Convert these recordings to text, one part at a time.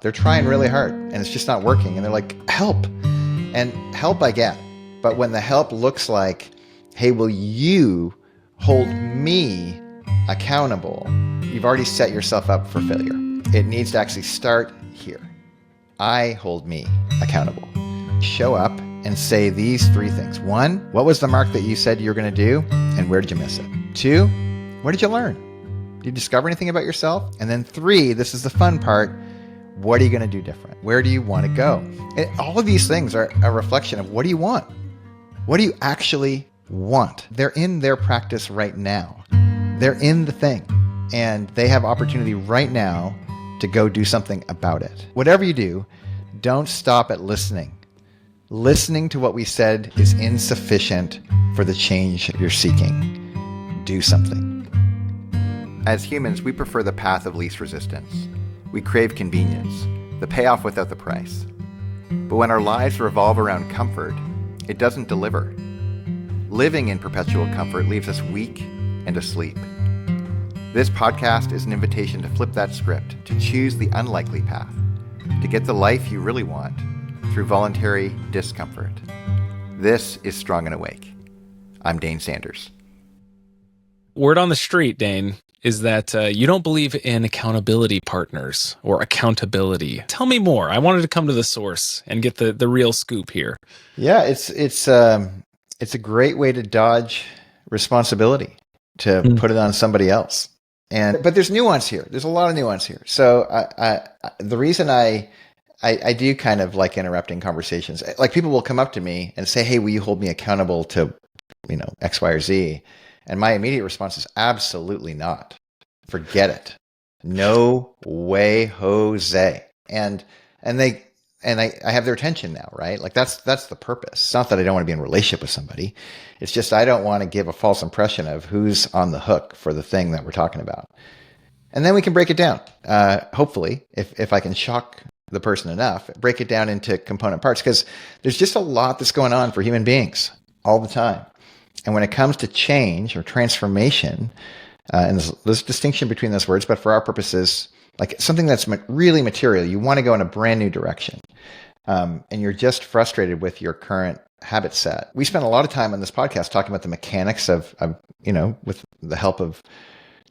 They're trying really hard and it's just not working. And they're like, help. And help I get. But when the help looks like, hey, will you hold me accountable? You've already set yourself up for failure. It needs to actually start here. I hold me accountable. Show up and say these three things. 1, what was the mark that you said you were going to do? And where did you miss it? 2, what did you learn? Did you discover anything about yourself? And then 3, this is the fun part. What are you going to do different? Where do you want to go? And all of these things are a reflection of what do you want? What do you actually want? They're in their practice right now. They're in the thing. And they have opportunity right now to go do something about it. Whatever you do, don't stop at listening. Listening to what we said is insufficient for the change you're seeking. Do something. As humans, we prefer the path of least resistance. We crave convenience, the payoff without the price. But when our lives revolve around comfort, it doesn't deliver. Living in perpetual comfort leaves us weak and asleep. This podcast is an invitation to flip that script, to choose the unlikely path, to get the life you really want through voluntary discomfort. This is Strong and Awake. I'm Dane Sanders. Word on the street, Dane, is that you don't believe in accountability partners or accountability. Tell me more. I wanted to come to the source and get the real scoop here. Yeah, it's a great way to dodge responsibility, to put it on somebody else. But there's nuance here. There's a lot of nuance here. So the reason I do kind of like interrupting conversations, like people will come up to me and say, hey, will you hold me accountable to, X, Y, or Z? And my immediate response is absolutely not. Forget it. No way, Jose. And I have their attention now, right? Like that's the purpose. It's not that I don't want to be in a relationship with somebody. It's just I don't want to give a false impression of who's on the hook for the thing that we're talking about. And then we can break it down. Hopefully, if I can shock the person enough, break it down into component parts, because there's just a lot that's going on for human beings all the time. And when it comes to change or transformation, and there's a distinction between those words, but for our purposes, like something that's really material, you want to go in a brand new direction, and you're just frustrated with your current habit set. We spent a lot of time on this podcast talking about the mechanics of with the help of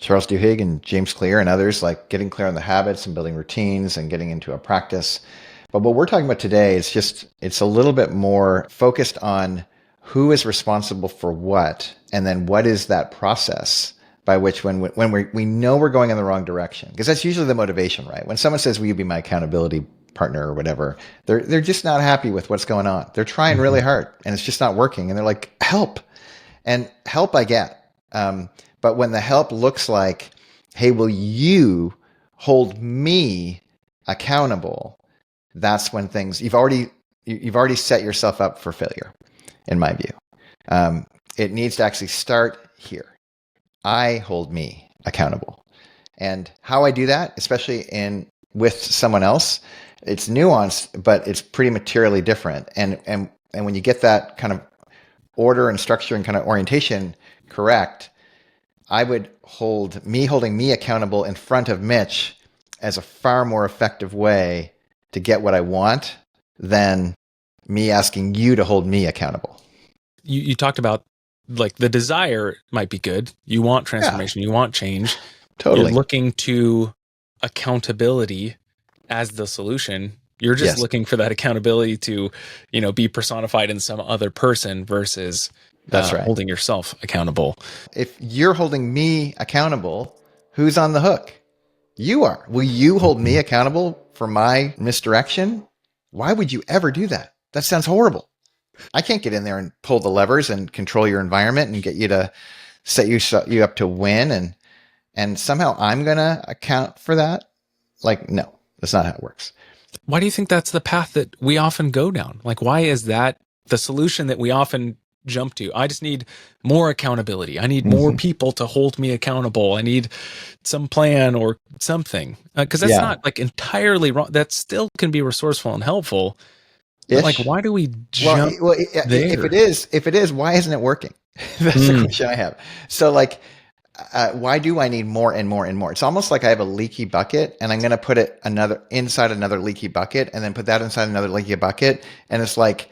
Charles Duhigg and James Clear and others, like getting clear on the habits and building routines and getting into a practice. But what we're talking about today is it's a little bit more focused on who is responsible for what, and then what is that process by which when we know we're going in the wrong direction, because that's usually the motivation, right? When someone says, will you be my accountability partner or whatever, they're just not happy with what's going on. They're trying really hard and it's just not working. And they're like, help. And help I get. But when the help looks like, hey, will you hold me accountable? That's when you've already set yourself up for failure, in my view. It needs to actually start here. I hold me accountable. And how I do that, especially with someone else, it's nuanced, but it's pretty materially different. And when you get that kind of order and structure and kind of orientation correct, I would holding me accountable in front of Mitch as a far more effective way to get what I want than me asking you to hold me accountable. You talked about like the desire might be good. You want transformation. You want change. Totally. You're looking to accountability as the solution. You're just looking for that accountability to, be personified in some other person versus that's right, holding yourself accountable. If you're holding me accountable, who's on the hook? You are. Will you hold me accountable for my misdirection? Why would you ever do that? That sounds horrible. I can't get in there and pull the levers and control your environment and get you to set you up to win. And somehow I'm going to account for that. Like, no, that's not how it works. Why do you think that's the path that we often go down? Like, why is that the solution that we often jump to? I just need more accountability. I need more people to hold me accountable. I need some plan or something. Because that's not like entirely wrong. That still can be resourceful and helpful. But like, why do we jump there? If it is, why isn't it working? That's the question I have. So like, why do I need more and more and more? It's almost like I have a leaky bucket and I'm going to put it inside another leaky bucket and then put that inside another leaky bucket. And it's like,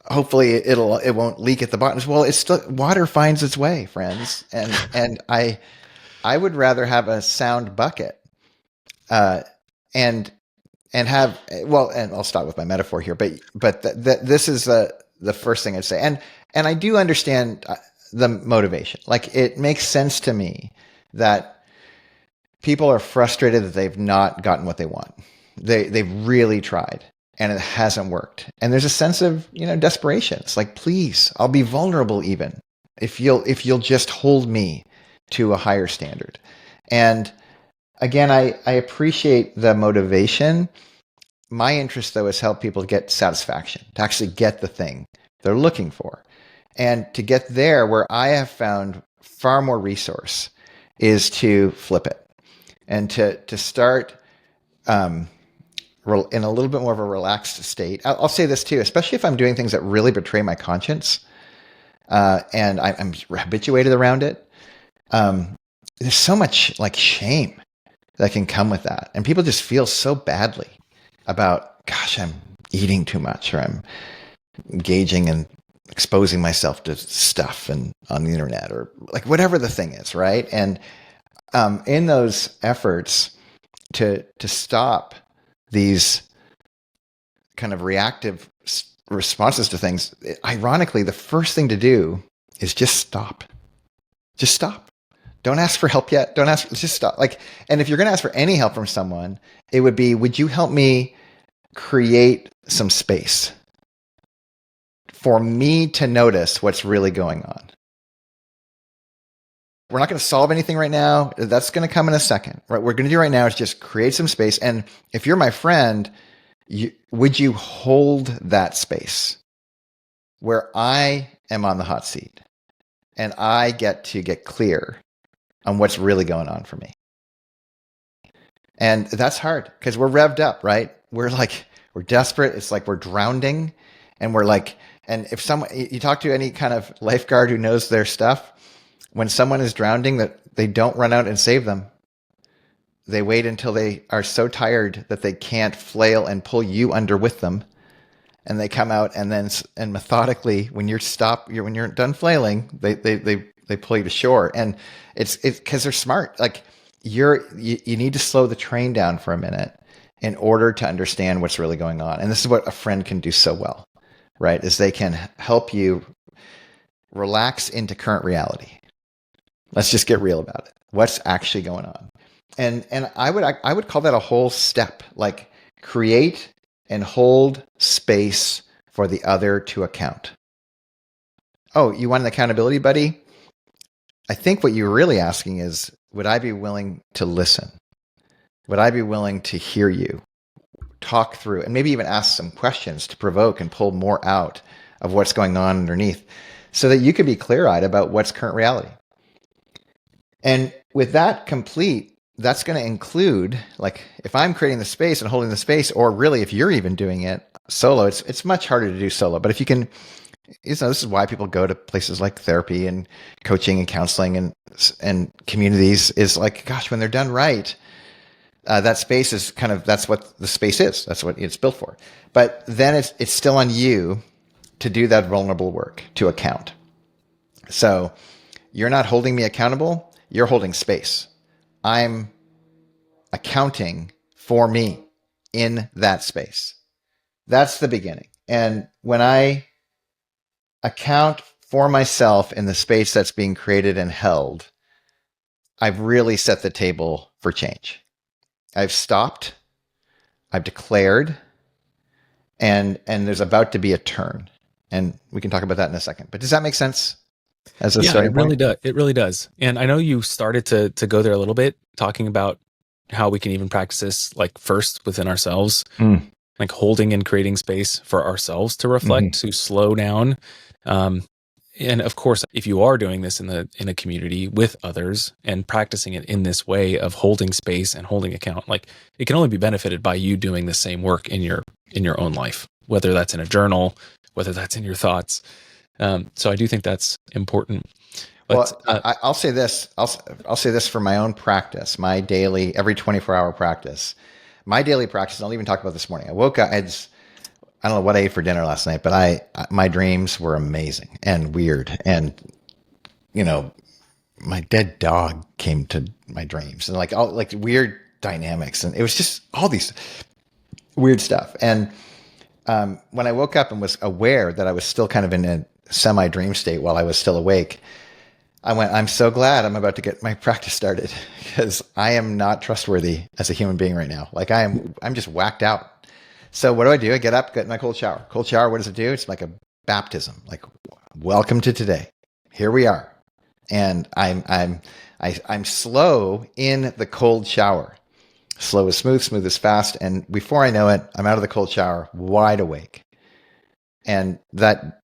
hopefully it won't leak at the bottom. Well, it's still, water finds its way, friends. And I would rather have a sound bucket, and have, well, and I'll stop with my metaphor here, but this is the first thing I'd say. And I do understand the motivation. Like, it makes sense to me that people are frustrated that they've not gotten what they want. They've really tried and it hasn't worked. And there's a sense of, desperation. It's like, please, I'll be vulnerable even if you'll just hold me to a higher standard. And again, I appreciate the motivation. My interest, though, is help people get satisfaction, to actually get the thing they're looking for. And to get there, where I have found far more resource is to flip it and to start in a little bit more of a relaxed state. I'll say this too, especially if I'm doing things that really betray my conscience, and I'm habituated around it. There's so much like shame that can come with that. And people just feel so badly about, gosh, I'm eating too much, or I'm engaging and exposing myself to stuff and on the internet, or like whatever the thing is, right? And in those efforts to stop these kind of reactive responses to things, ironically, the first thing to do is just stop. Just stop. Don't ask for help yet. Just stop. Like, and if you're going to ask for any help from someone, it would be, would you help me create some space for me to notice what's really going on? We're not going to solve anything right now. That's going to come in a second. Right? What we're going to do right now is just create some space. And if you're my friend, would you hold that space where I am on the hot seat and I get to get clear on what's really going on for me? And that's hard because we're revved up, right? We're desperate. It's like we're drowning, and and if someone, you talk to any kind of lifeguard who knows their stuff, when someone is drowning, that they don't run out and save them. They wait until they are so tired that they can't flail and pull you under with them. And they come out and methodically, when you're done flailing, they pull you to shore. And it's because they're smart. Like, you need to slow the train down for a minute in order to understand what's really going on. And this is what a friend can do so well, right? Is they can help you relax into current reality. Let's just get real about it. What's actually going on? And I would call that a whole step, like create and hold space for the other to account. Oh, you want an accountability buddy? I think what you're really asking is, would I be willing to listen? Would I be willing to hear you talk through and maybe even ask some questions to provoke and pull more out of what's going on underneath so that you could be clear-eyed about what's current reality? And with that complete, that's going to include, like, if I'm creating the space and holding the space, or really if you're even doing it solo, it's much harder to do solo. But if you can, this is why people go to places like therapy and coaching and counseling and communities, is like, gosh, when they're done right, that space is that's what the space is. That's what it's built for. But then it's still on you to do that vulnerable work, to account. So you're not holding me accountable. You're holding space. I'm accounting for me in that space. That's the beginning. And when I account for myself in the space that's being created and held, I've really set the table for change. I've stopped, I've declared, and there's about to be a turn. And we can talk about that in a second. But does that make sense? As a starting point? Really does. It really does. And I know you started to go there a little bit, talking about how we can even practice this, like, first within ourselves, like holding and creating space for ourselves to reflect, to slow down. And of course, if you are doing this in a community with others and practicing it in this way of holding space and holding account, like, it can only be benefited by you doing the same work in your own life, whether that's in a journal, whether that's in your thoughts. So I do think that's important. But I'll say this. I'll say this for my own practice, my daily, every 24-hour practice. My daily practice, and I'll even talk about this morning. I woke up, I don't know what I ate for dinner last night, but my dreams were amazing and weird. And, my dead dog came to my dreams and like all like weird dynamics. And it was just all these weird stuff. And when I woke up and was aware that I was still kind of in a semi-dream state while I was still awake, I went, I'm so glad I'm about to get my practice started because I am not trustworthy as a human being right now. Like I'm just whacked out. So what do? I get up, get in my cold shower. Cold shower, what does it do? It's like a baptism. Like, welcome to today. Here we are. And I'm slow in the cold shower. Slow is smooth, smooth is fast. And before I know it, I'm out of the cold shower, wide awake. And that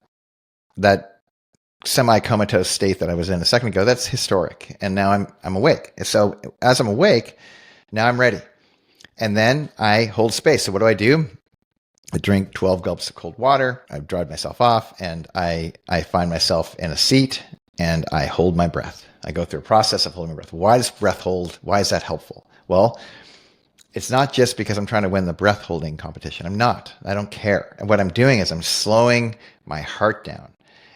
semi-comatose state that I was in a second ago, that's historic. And now I'm awake. So as I'm awake, now I'm ready. And then I hold space. So what do? I drink 12 gulps of cold water. I've dried myself off and I find myself in a seat and I hold my breath. I go through a process of holding my breath. Why does breath hold? Why is that helpful? Well, it's not just because I'm trying to win the breath holding competition. I'm not. I don't care. And what I'm doing is I'm slowing my heart down.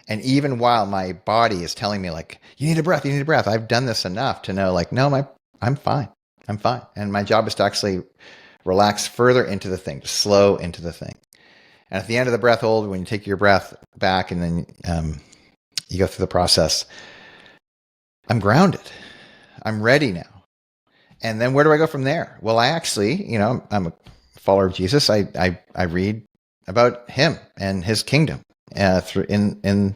And even while my body is telling me like, you need a breath, I've done this enough to know like, no, I'm fine. I'm fine. And my job is to actually relax further into the thing, to slow into the thing. And at the end of the breath hold, when you take your breath back and then you go through the process, I'm grounded. I'm ready now. And then where do I go from there? Well, I actually, I'm a follower of Jesus. I read about him and his kingdom through in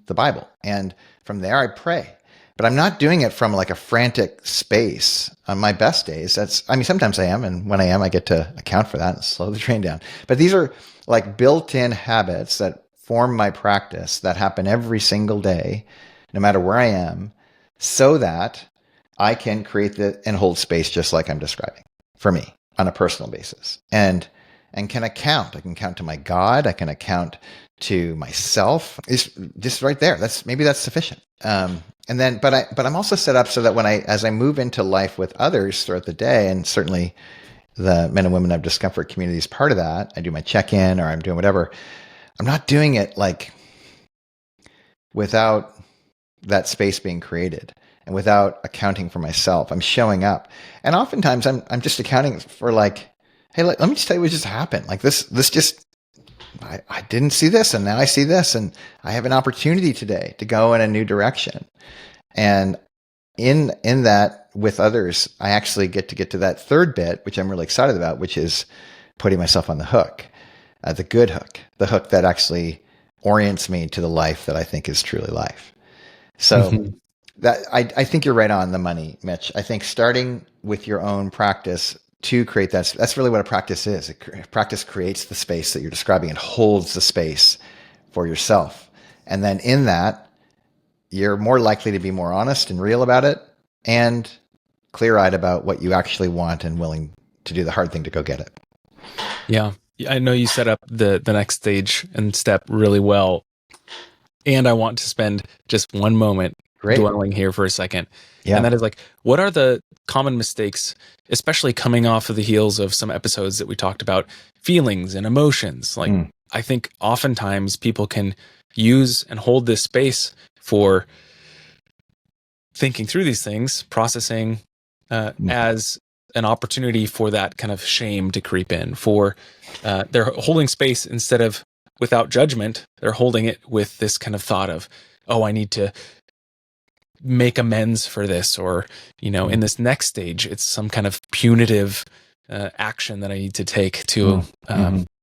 the Bible. And from there I pray. But I'm not doing it from like a frantic space on my best days. Sometimes I am. And when I am, I get to account for that and slow the train down. But these are like built-in habits that form my practice that happen every single day, no matter where I am, so that I can create and hold space just like I'm describing for me on a personal basis. And can account. I can count to my God. I can account to myself. It's just right there. Maybe that's sufficient. And then, but I'm also set up so that as I move into life with others throughout the day, and certainly the men and women of Discomfort community is part of that. I do my check-in or I'm doing whatever. I'm not doing it like without that space being created and without accounting for myself. I'm showing up. And oftentimes I'm just accounting for like, hey, let me just tell you what just happened. Like this just, I didn't see this and now I see this and I have an opportunity today to go in a new direction. And in that with others, I actually get to that third bit, which I'm really excited about, which is putting myself on the hook, the good hook, the hook that actually orients me to the life that I think is truly life. So that I think you're right on the money, Mitch. I think starting with your own practice to create that's really what a practice is. Practice creates the space that you're describing and holds the space for yourself. And then in that, you're more likely to be more honest and real about it and clear-eyed about what you actually want and willing to do the hard thing to go get it. Yeah. I know you set up the next stage and step really well. And I want to spend just one moment dwelling here for a second. Yeah. And that is like, what are the common mistakes, especially coming off of the heels of some episodes that we talked about, feelings and emotions? Like, I think oftentimes people can use and hold this space for thinking through these things, processing as an opportunity for that kind of shame to creep in, for they're holding space instead of without judgment, they're holding it with this kind of thought of, oh, I need to make amends for this, or, in this next stage, it's some kind of punitive action that I need to take to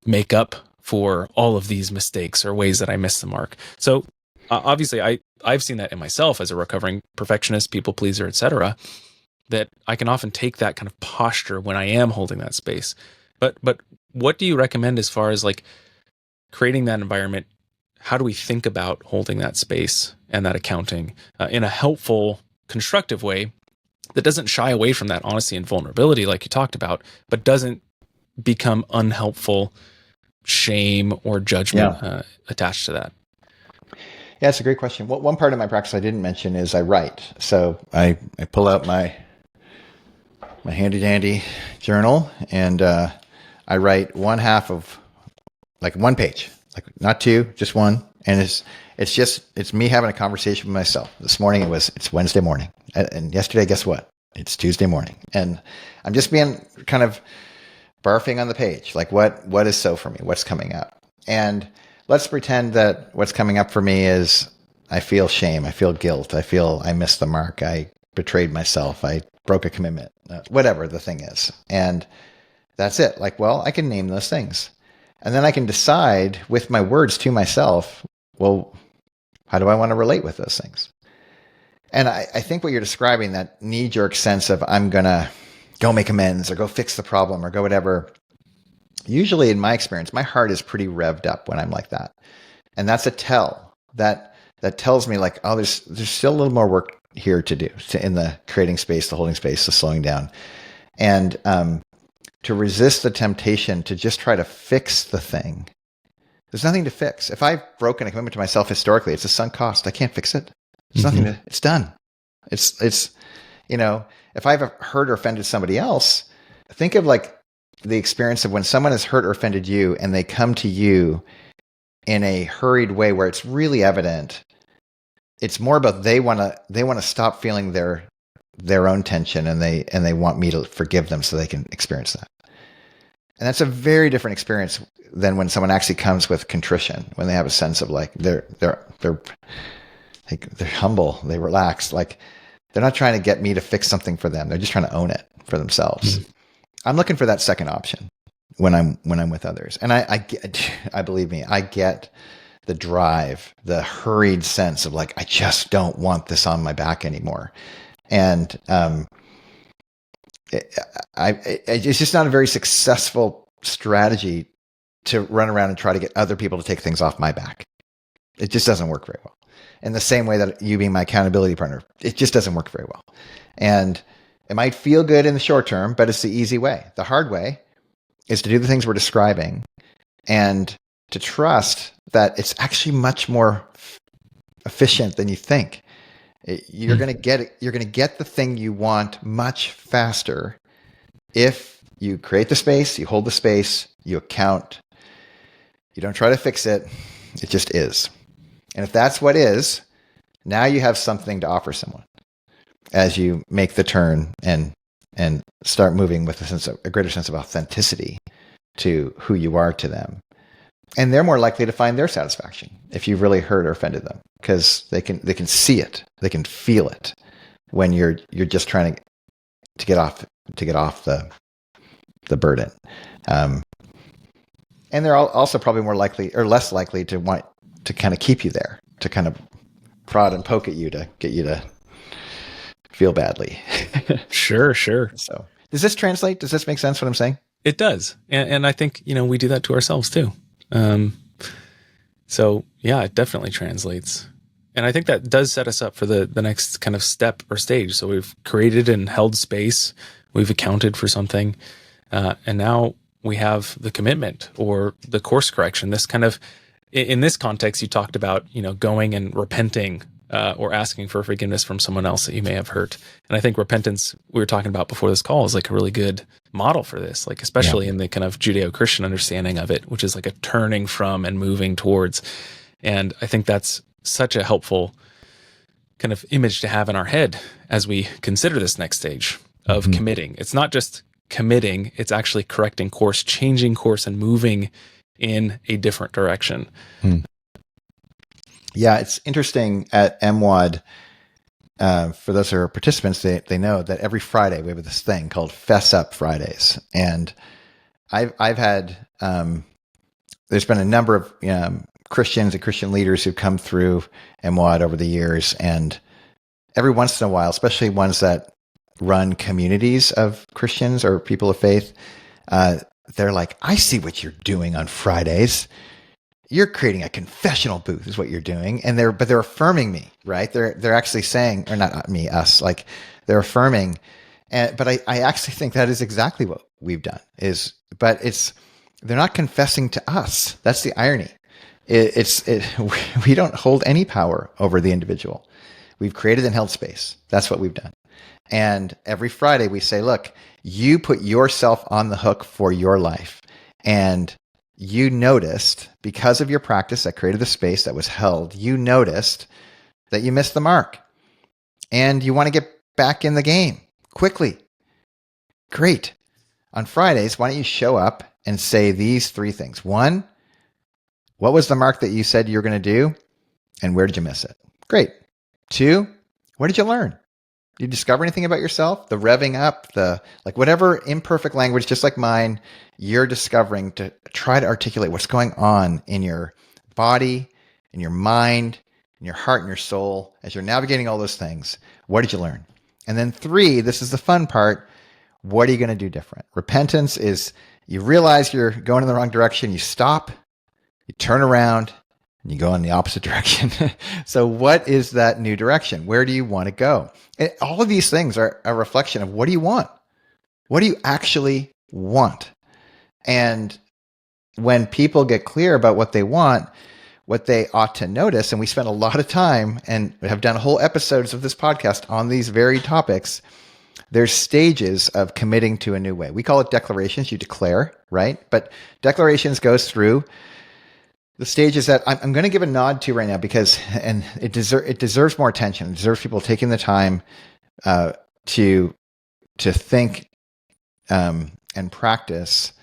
make up for all of these mistakes or ways that I missed the mark. So obviously I've seen that in myself as a recovering perfectionist, people pleaser, etc., that I can often take that kind of posture when I am holding that space. But what do you recommend as far as like creating that environment? How do we think about holding that space and that accounting in a helpful, constructive way that doesn't shy away from that honesty and vulnerability like you talked about, but doesn't become unhelpful shame or judgment attached to that? Yeah, it's a great question. Well, one part of my practice I didn't mention is I write. So I pull out my handy dandy journal, and I write one half of like one page, like not two, just one. And it's me having a conversation with myself. This morning it's Wednesday morning, and yesterday, guess what? It's Tuesday morning, and I'm just being kind of barfing on the page. Like what is so for me? What's coming up? And let's pretend that what's coming up for me is I feel shame. I feel guilt. I feel I missed the mark. I betrayed myself. I broke a commitment, whatever the thing is. And that's it. Like, well, I can name those things. And then I can decide with my words to myself, well, how do I want to relate with those things? And I think what you're describing, that knee-jerk sense of I'm going to go make amends or go fix the problem or go whatever, usually in my experience, my heart is pretty revved up when I'm like that. And that's a tell. That tells me like, oh, there's still a little more work here to do in the creating space, the holding space, the slowing down. And to resist the temptation to just try to fix the thing. There's nothing to fix. If I've broken a commitment to myself historically, it's a sunk cost. I can't fix it. There's nothing to, it's done. It's, if I've hurt or offended somebody else, think of like the experience of when someone has hurt or offended you and they come to you in a hurried way where it's really evident. It's more about they want to stop feeling their own tension, and they want me to forgive them so they can experience that. And that's a very different experience than when someone actually comes with contrition, when they have a sense of like they're humble, they relax, like they're not trying to get me to fix something for them. They're just trying to own it for themselves. Mm-hmm. I'm looking for that second option when I'm with others. And I believe me, I get the drive, the hurried sense of like, I just don't want this on my back anymore. And it's just not a very successful strategy to run around and try to get other people to take things off my back. It just doesn't work very well. In the same way that you being my accountability partner, it just doesn't work very well. And it might feel good in the short term, but it's the easy way. The hard way is to do the things we're describing and to trust that it's actually much more efficient than you think. You're going to get it. You're going to get the thing you want much faster if you create the space, you hold the space, you account, you don't try to fix it. It just is. And if that's what is, now you have something to offer someone as you make the turn and start moving with a greater sense of authenticity to who you are to them. And they're more likely to find their satisfaction if you've really hurt or offended them, because they can see it, they can feel it when you're just trying to get off the burden. And they're also probably more likely or less likely to want to kind of keep you there, to kind of prod and poke at you to get you to feel badly. Sure. So does this translate? Does this make sense what I'm saying? It does. And I think, we do that to ourselves too. So yeah, it definitely translates. And I think that does set us up for the next kind of step or stage. So we've created and held space. We've accounted for something. And now we have the commitment or the course correction. This kind of, in this context, you talked about, going and repenting or asking for forgiveness from someone else that you may have hurt. And I think repentance, we were talking about before this call, is like a really good model for this, like especially in the kind of Judeo-Christian understanding of it, which is like a turning from and moving towards. And I think that's such a helpful kind of image to have in our head as we consider this next stage of committing. It's not just committing, it's actually correcting course, changing course, and moving in a different direction. Yeah, it's interesting at MWOD. For those who are participants, they know that every Friday we have this thing called Fess Up Fridays, and I've had there's been a number of Christians and Christian leaders who've come through MWOD over the years, and every once in a while, especially ones that run communities of Christians or people of faith, they're like, "I see what you're doing on Fridays. You're creating a confessional booth is what you're doing." And they're affirming me, right? They're actually saying, or not me, us, like they're affirming. But I actually think that is exactly what we've done they're not confessing to us. That's the irony, We don't hold any power over the individual. We've created and held space. That's what we've done. And every Friday we say, look, you put yourself on the hook for your life. And you noticed, because of your practice that created the space that was held, you noticed that you missed the mark. And you want to get back in the game quickly. Great. On Fridays, why don't you show up and say these three things? One, what was the mark that you said you were going to do? And where did you miss it? Great. Two, what did you learn? Did you discover anything about yourself? The revving up, whatever imperfect language, just like mine, you're discovering to try to articulate what's going on in your body, in your mind, in your heart and your soul, as you're navigating all those things. What did you learn? And then three, this is the fun part. What are you going to do different? Repentance is you realize you're going in the wrong direction. You stop, you turn around, and you go in the opposite direction. So what is that new direction? Where do you want to go? And all of these things are a reflection of what do you want? What do you actually want? And when people get clear about what they want, what they ought to notice, and we spend a lot of time and have done whole episodes of this podcast on these very topics, there's stages of committing to a new way. We call it declarations. You declare, right? But declarations goes through the stages that I'm going to give a nod to right now because, and it deserves more attention. It deserves people taking the time to think and practice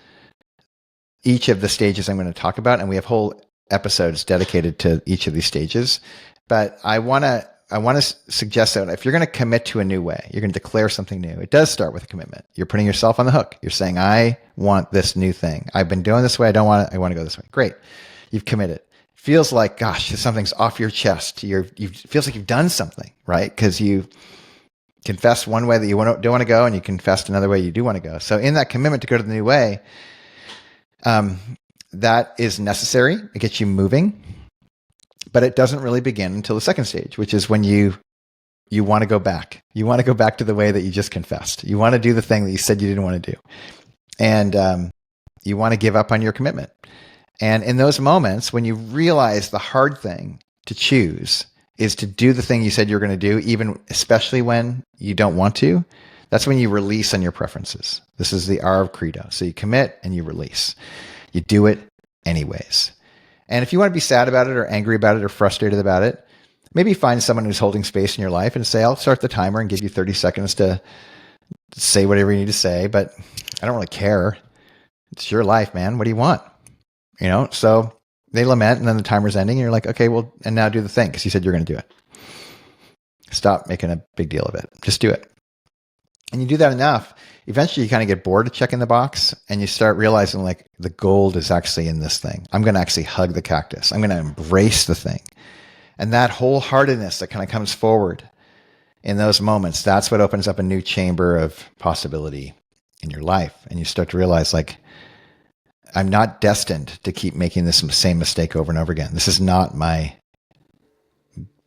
each of the stages I'm going to talk about. And we have whole episodes dedicated to each of these stages. But I want to suggest that if you're going to commit to a new way, you're going to declare something new. It does start with a commitment. You're putting yourself on the hook. You're saying, I want this new thing. I've been doing this way. I want to go this way. Great. You've committed. Feels like, gosh, something's off your chest. Feels like you've done something, right? Because you confessed one way that you don't want to go, and you confessed another way you do want to go. So in that commitment to go to the new way, that is necessary. It gets you moving, but it doesn't really begin until the second stage, which is when you want to go back. You want to go back to the way that you just confessed. You want to do the thing that you said you didn't want to do. And you want to give up on your commitment. And in those moments, when you realize the hard thing to choose is to do the thing you said you're going to do, especially when you don't want to, that's when you release on your preferences. This is the R of CREDO. So you commit and you release. You do it anyways. And if you want to be sad about it or angry about it or frustrated about it, maybe find someone who's holding space in your life and say, I'll start the timer and give you 30 seconds to say whatever you need to say, but I don't really care. It's your life, man. What do you want? So they lament and then the timer's ending and you're like, okay, well, and now do the thing because you said you're going to do it. Stop making a big deal of it. Just do it. And you do that enough, eventually you kind of get bored of checking the box and you start realizing like the gold is actually in this thing. I'm going to actually hug the cactus. I'm going to embrace the thing. And that wholeheartedness that kind of comes forward in those moments, that's what opens up a new chamber of possibility in your life. And you start to realize like, I'm not destined to keep making this same mistake over and over again. This is not my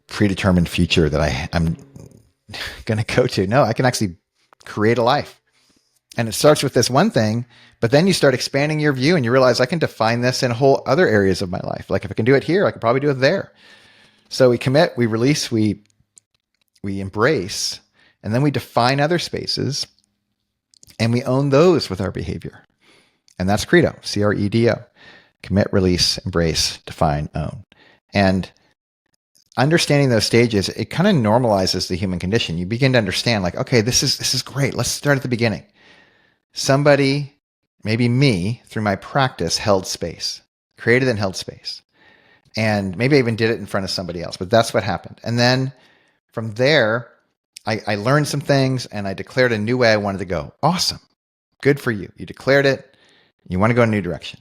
predetermined future that I'm going to go to. No, I can actually create a life. And it starts with this one thing, but then you start expanding your view and you realize I can define this in whole other areas of my life. Like if I can do it here, I can probably do it there. So we commit, we release, we embrace, and then we define other spaces and we own those with our behavior. And that's CREDO, CREDO. Commit, release, embrace, define, own. And understanding those stages, it kind of normalizes the human condition. You begin to understand like, okay, this is great. Let's start at the beginning. Somebody, maybe me, through my practice, held space, created and held space. And maybe I even did it in front of somebody else, but that's what happened. And then from there, I learned some things and I declared a new way I wanted to go. Awesome. Good for you. You declared it. You want to go in a new direction.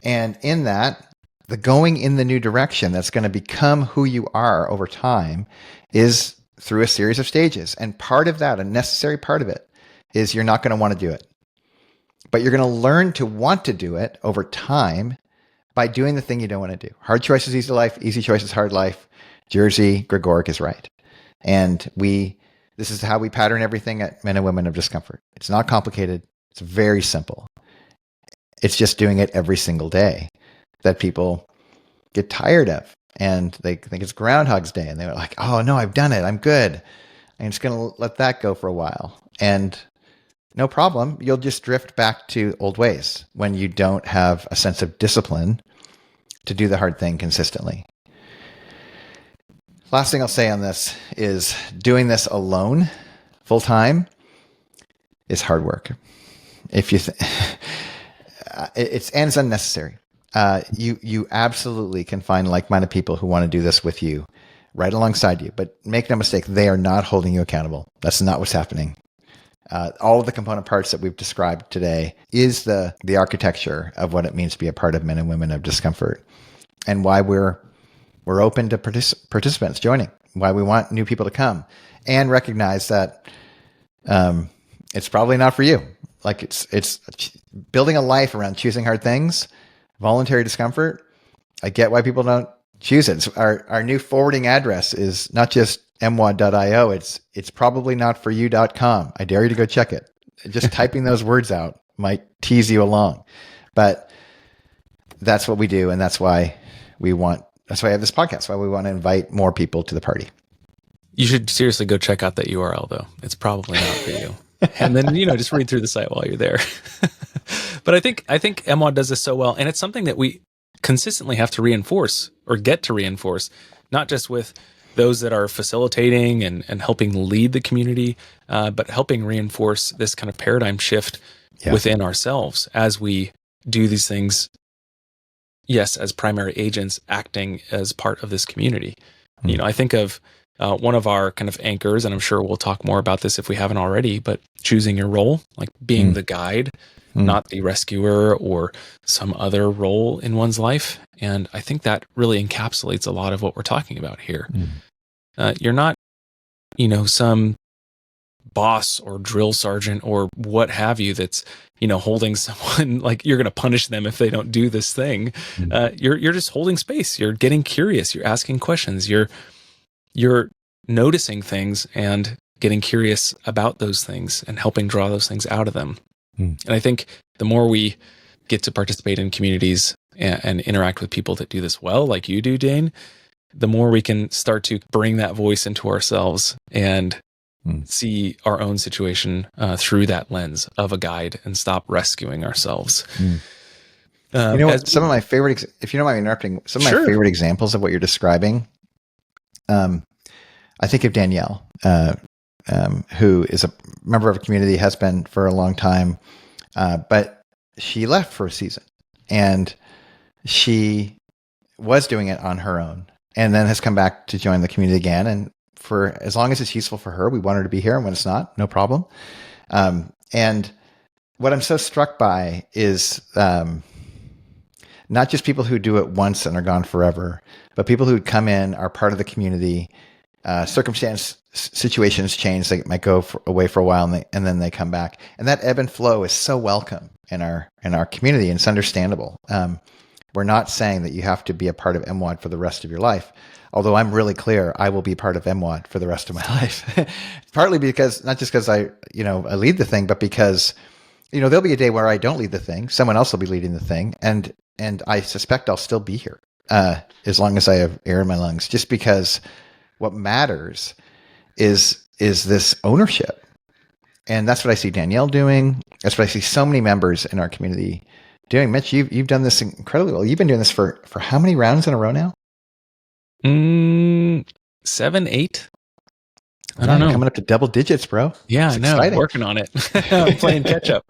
And in that, the going in the new direction that's going to become who you are over time is through a series of stages. And part of that, a necessary part of it, is you're not going to want to do it. But you're going to learn to want to do it over time by doing the thing you don't want to do. Hard choices, easy life. Easy choices, hard life. Jerzy Gregoric is right. And this is how we pattern everything at Men and Women of Discomfort. It's not complicated. It's very simple. It's just doing it every single day that people get tired of, and they think it's Groundhog's Day, and they're like, oh no, I've done it, I'm good, I'm just going to let that go for a while. And no problem, you'll just drift back to old ways when you don't have a sense of discipline to do the hard thing consistently. Last thing I'll say on this is doing this alone full time is hard work. If you it's unnecessary. You absolutely can find like-minded people who want to do this with you right alongside you, but make no mistake, they are not holding you accountable. That's not what's happening. All of the component parts that we've described today is the architecture of what it means to be a part of Men and Women of Discomfort, and why we're open to participants joining, why we want new people to come, and recognize that it's probably not for you. Like it's building a life around choosing hard things, voluntary discomfort. I get why people don't choose it. Our new forwarding address is not just MWOD.io. It's probably not for you.com. I dare you to go check it. Just typing those words out might tease you along, but that's what we do. And that's why that's why I have this podcast, why we want to invite more people to the party. You should seriously go check out that URL though. It's probably not for you. And then, just read through the site while you're there. But I think MWOD does this so well. And it's something that we consistently have to reinforce, or get to reinforce, not just with those that are facilitating and helping lead the community, but helping reinforce this kind of paradigm shift within ourselves as we do these things, yes, as primary agents acting as part of this community. I think of one of our kind of anchors, and I'm sure we'll talk more about this if we haven't already, but choosing your role, like being the guide, not the rescuer or some other role in one's life. And I think that really encapsulates a lot of what we're talking about here. You're not, some boss or drill sergeant or what have you that's, holding someone, like you're going to punish them if they don't do this thing. You're just holding space. You're getting curious. You're asking questions. You're noticing things and getting curious about those things and helping draw those things out of them. And I think the more we get to participate in communities and interact with people that do this well, like you do, Dane, the more we can start to bring that voice into ourselves and see our own situation through that lens of a guide and stop rescuing ourselves. Some of my favorite, if you don't mind me interrupting, some of my favorite examples of what you're describing, I think of Danielle, who is a member of a community, has been for a long time, but she left for a season, and she was doing it on her own, and then has come back to join the community again. And for as long as it's useful for her, we want her to be here, and when it's not, no problem. And what I'm so struck by is not just people who do it once and are gone forever, but people who come in, are part of the community. Situations change. They might go away for a while, and then they come back. And that ebb and flow is so welcome in our community, and it's understandable. We're not saying that you have to be a part of MWOD for the rest of your life. Although I'm really clear, I will be part of MWOD for the rest of my life. Partly because, not just because I lead the thing, but because, there'll be a day where I don't lead the thing. Someone else will be leading the thing. And I suspect I'll still be here as long as I have air in my lungs, just because what matters is this ownership. And that's what I see Danielle doing. That's what I see so many members in our community doing. Mitch, you've done this incredibly well. You've been doing this for how many rounds in a row now? 7, 8. I don't know. Coming up to double digits, bro. Yeah, I know. Exciting. Working on it. I'm playing catch up.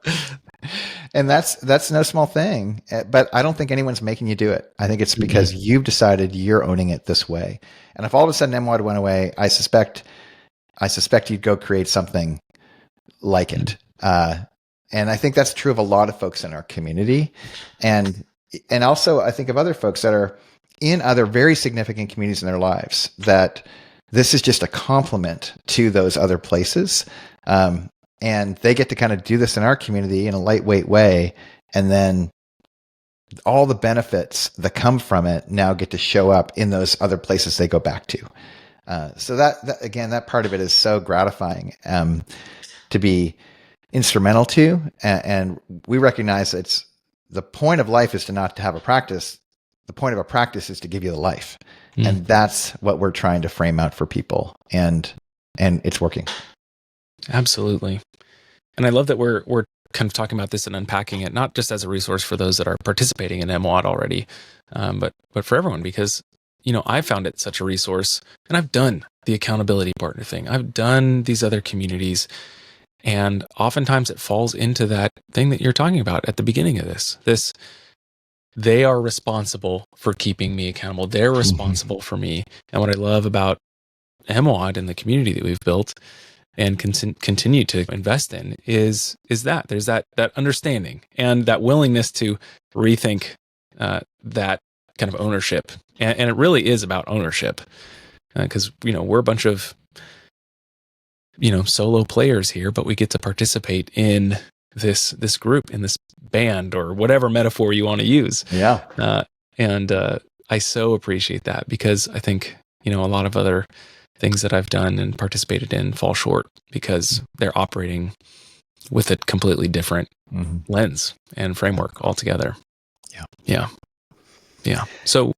And that's no small thing. But I don't think anyone's making you do it. I think it's because you've decided you're owning it this way. And if all of a sudden MWOD went away, I suspect you'd go create something like it. And I think that's true of a lot of folks in our community. And also I think of other folks that are in other very significant communities in their lives, that this is just a complement to those other places. And they get to kind of do this in our community in a lightweight way. And then all the benefits that come from it now get to show up in those other places they go back to. So that again, that part of it is so gratifying to be instrumental to. And we recognize it's the point of life is to not to have a practice. the point of a practice is to give you the life. And that's what we're trying to frame out for people. And it's working. Absolutely. And I love that we're kind of talking about this and unpacking it, not just as a resource for those that are participating in MWOD already, but for everyone, because, I found it such a resource, and I've done the accountability partner thing. I've done these other communities, and oftentimes it falls into that thing that you're talking about at the beginning of this, they are responsible for keeping me accountable. They're responsible for me. And what I love about MWOD and the community that we've built and continue to invest in is that there's that understanding and that willingness to rethink that kind of ownership. And it really is about ownership, because we're a bunch of solo players here, but we get to participate in this group, in this band, or whatever metaphor you want to use. Yeah. And I so appreciate that, because I think a lot of other things that I've done and participated in fall short because they're operating with a completely different lens and framework altogether. Yeah. So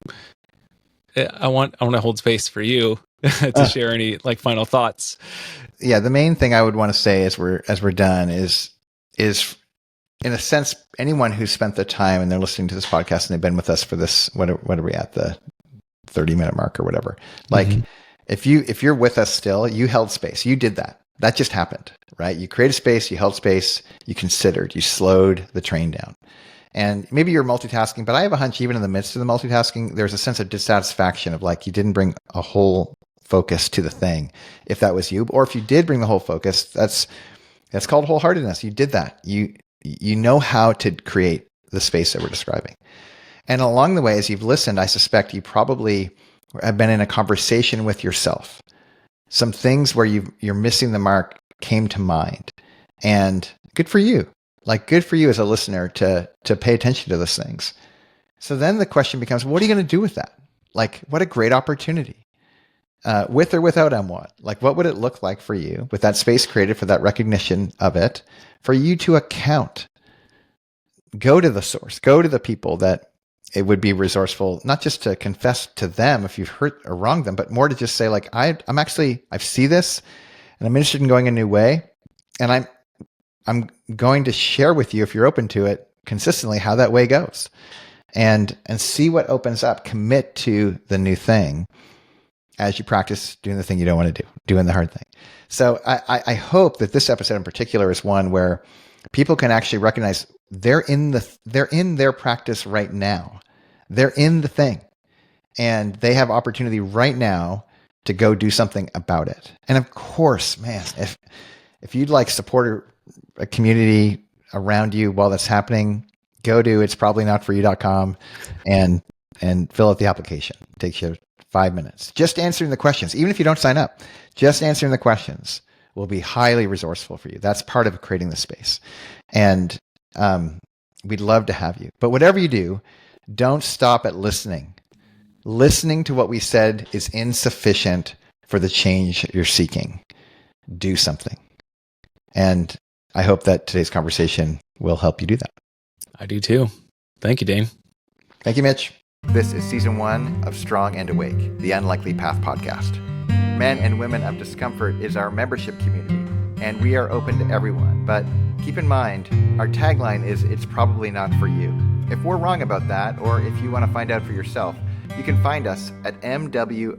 I want to hold space for you to share any final thoughts. Yeah. The main thing I would want to say as we're done is in a sense, anyone who's spent the time and they're listening to this podcast and they've been with us for this, what are we at, the 30-minute mark or whatever? If you're with us still, you held space. You did that. That just happened, right? You created space, you held space, you considered, you slowed the train down. And maybe you're multitasking, but I have a hunch even in the midst of the multitasking, there's a sense of dissatisfaction of you didn't bring a whole focus to the thing, if that was you. Or if you did bring the whole focus, that's called wholeheartedness. You did that. You know how to create the space that we're describing. And along the way, as you've listened, I suspect you probably have been in a conversation with yourself. Some things where you're missing the mark came to mind. And good for you. Good for you as a listener to pay attention to those things. So then the question becomes, what are you going to do with that? What a great opportunity. With or without MWOD. What would it look like for you with that space created for that recognition of it, for you to account? Go to the source, go to the people that it would be resourceful, not just to confess to them if you've hurt or wronged them, but more to just say, I see this and I'm interested in going a new way. And I'm going to share with you, if you're open to it, consistently how that way goes, and see what opens up. Commit to the new thing as you practice doing the thing you don't want to do, doing the hard thing. So I hope that this episode in particular is one where people can actually recognize they're in their practice right now. They're in the thing, and they have opportunity right now to go do something about it. And of course, man, if you'd support a community around you while that's happening, go to itsprobably-not-for-you.com and fill out the application. It takes you 5 minutes. Just answering the questions, even if you don't sign up, just answering the questions will be highly resourceful for you. That's part of creating the space. And we'd love to have you. But whatever you do, don't stop at listening. Listening to what we said is insufficient for the change you're seeking. Do something. And I hope that today's conversation will help you do that. I do too. Thank you, Dane. Thank you, Mitch. This is season 1 of Strong and Awake, the Unlikely Path podcast. Men and Women of Discomfort is our membership community, and we are open to everyone. But keep in mind, our tagline is, it's probably not for you. If we're wrong about that, or if you want to find out for yourself, you can find us at MWOD.io.